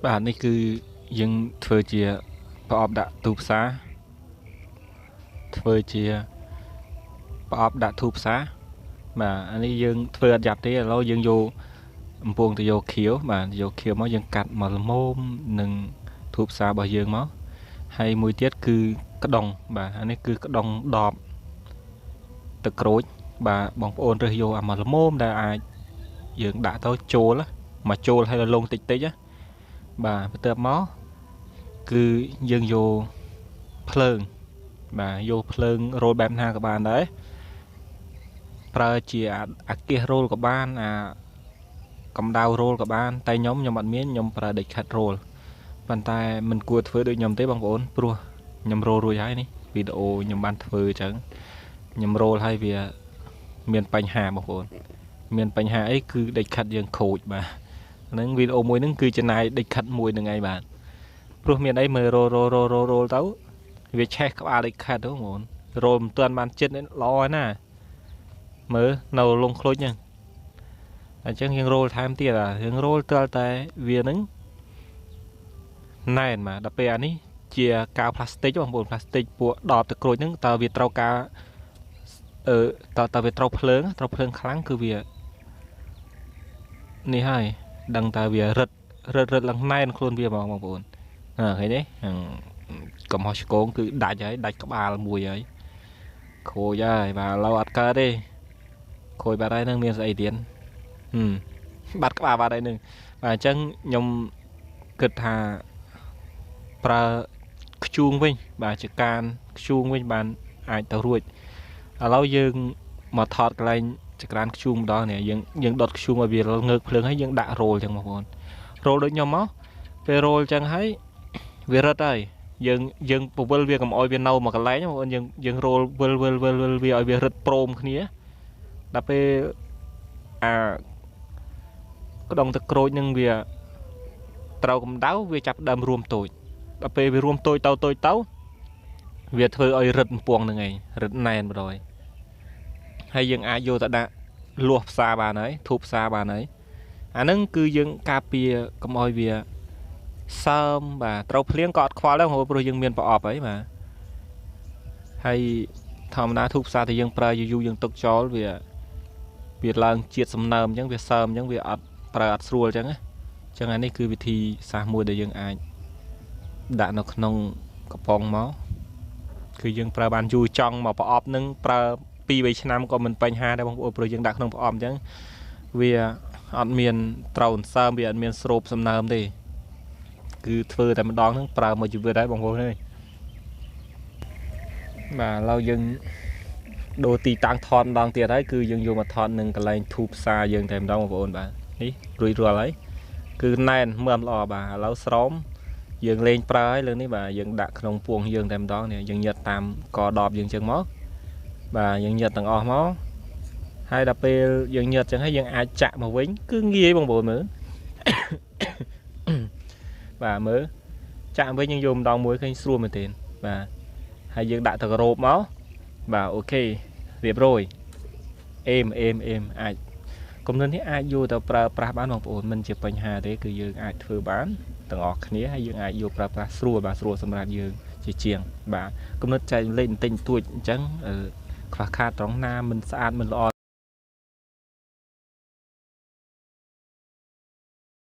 បាទនេះគឺយើងធ្វើជាប្រអប់ដាក់ទូផ្សារធ្វើជាប្រអប់ដាក់ទូផ្សារបាទអានេះយើងធ្វើអត់យ៉ាប់ទេឥឡូវយើងយកអំពងទៅយកខៀវបាទយកខៀវមកយើងកាត់មកល្មមនឹងទូផ្សាររបស់យើងមកហើយមួយទៀតគឺក្តុងបាទអានេះគឺក្តុងដបទឹកក្រូចបាទបងប្អូនរើសយកអាមកល្មមដែលអាចយើងដាក់ទៅចូលមកចូលឲ្យលងតិចតិចណាបាទបន្ទាប់មកគឺយើងយកភ្លើងបាទយកភ្លើងរ៉ូលបែបណាក៏បានដែរប្រើជាអាគៀសរ៉ូលក៏បានអាកម្ដៅរ៉ូលក៏បានតែខ្ញុំអត់មានខ្ញុំប្រើដេចខាត់រ៉ូលប៉ុន្តែមិនគួរធ្វើដូចខ្ញុំទេបងប្អូនព្រោះខ្ញុំរ៉ូលរួចហើយនេះវីដេអូខ្ញុំបានធ្វើអញ្ចឹងខ្ញុំរ៉ូលហើយវាមានបញ្ហាបងប្អូនមានបញ្ហាអីគឺដេចខាត់យើងខូចបាទហ្នឹងវីដេអូមួយហ្នឹងគឺចំណាយដេចខាត់មួយហ្នឹងឯងបាទព្រោះមានអីមើលរ៉ូលទៅវាឆេះក្បាលដេចខាត់ទៅបងប្អូនរ៉ូលមិនទាន់បានចិត្តល្អហើយណាមើលនៅលងខ្លុចហ្នឹងអញ្ចឹងយើងរ៉ូលថែមទៀតយើងរ៉ូលទាល់តែវាហ្នឹងណែនបាទដល់ពេលអានេះជាកៅផ្លាស្ទិកបងប្អូនផ្លាស្ទិកពួកដបទឹកក្រូចហ្នឹងតើវាត្រូវការតើវាត្រូវភ្លើងខ្លាំងគឺវានេះហើយដឹងតើវារឹតឡើងណែនខ្លួនវាបងប្អូនឃើញទេកំហុសឆ្គងគឺដាច់ហើយដាច់ក្បាលមួយហើយខូចហើយបាទឥឡូវអត់កើតទេខូចបាត់ហើយនឹងមានស្អីទៀតបាត់ក្បាលបាត់ហើយនឹងបាទអញ្ចឹងខ្ញុំគិតថាប្រើខ្ជួងវិញបាទជាការខ្ជួងវិញបានអាចទៅរួចឥឡូវយើងមកថតកន្លែងចក្រានខ្ជួងម្ដងនេះយើងដុតខ្ជួងឲ្យវាងើកភ្លើងហើយយើងដាក់រ៉ូលអញ្ចឹងបងប្អូនរ៉ូលដូចខ្ញុំមកពេលរ៉ូលអញ្ចឹងហើយវារឹតហើយយើងពវល់វាកុំអោយវានៅមកកន្លែងបងប្អូនយើងរ៉ូលវិលវាឲ្យវារឹតព្រមគ្នាដល់ពេលអាក្តុងទឹកក្រូចនឹងវាត្រូវកម្ដៅវាចាប់ដើមរួមតូចដល់ពេលវារួមតូចទៅវាធ្វើឲ្យរឹតបំពងហ្នឹងឯងរឹតណែនបដ ហើយយើងអាចយកទៅដាក់លួសផ្សារបានហើយធូបផ្សារបានហើយអាហ្នឹងគឺយើងការពារកុំឲ្យវាសើមបាទត្រូវភ្លៀងក៏អត់ខ្វល់ដែរព្រោះយើងមានប្រអប់ហើយបាទហើយធម្មតាធូបផ្សារតែយើងប្រើយូរយើងទុកចោលវាឡើងជាតិសំណើមអញ្ចឹងវាសើមអញ្ចឹងវាអត់ប្រើអត់ស្រួលអញ្ចឹងណាអញ្ចឹងអានេះគឺវិធីសាស្ត្រមួយដែលយើងអាចដាក់នៅក្នុងកំប៉ុងមកគឺយើងប្រើបានយូរចង់មកប្រអប់នឹងប្រើ2-3 ឆ្នាំក៏មិនបញ្ហាដែរបងប្អូនព្រោះយើងដាក់ក្នុងប្រអប់អញ្ចឹងវាអត់មានត្រូវសើមវាអត់មានស្រូបសំណើមទេគឺធ្វើតែម្ដងហ្នឹងប្រើមួយជីវិតដែរបងប្អូនអើយបាទឥឡូវយើងដូរទីតាំងថតម្ដងទៀតហើយគឺយើងយកមកថតនឹងកន្លែងធូបផ្សារយើងតែម្ដងបងប្អូនបាទនេះរួចរាល់ហើយគឺណែនមើលល្អបាទឥឡូវស្រោមយើងលេងប្រើហើយលើនេះបាទយើងដាក់ក្នុងពួងយើងតែម្ដងនេះយើងញ៉ាត់តាមកដបយើងចឹងមកបាទយើងញ៉ាត់ទាំងអស់មកហើយដល់ពេលយើងញ៉ាត់ចឹងហើយយើងអាចចាក់មកវិញគឺងាយបងប្អូនមើលបាទមើលចាក់វិញយើងយកម្ដងមួយឃើញស្រួលមែនទេបាទហើយយើងដាក់ទៅរ៉ូបមកបាទអូខេរៀបរយអេមអាចគំនិតនេះអាចយកទៅប្រើប្រាស់បានបងប្អូនមិនជាបញ្ហាទេគឺយើងអាចធ្វើបានទាំងអស់គ្នាហើយយើងអាចយកប្រើប្រាស់ស្រួលបាទស្រួលសម្រាប់យើងជាជាងបាទគំនិតចែកលេខបន្តិចបន្តួចអញ្ចឹងខ្វះខាតត្រង់ណាមិនស្អាតមិនល្អ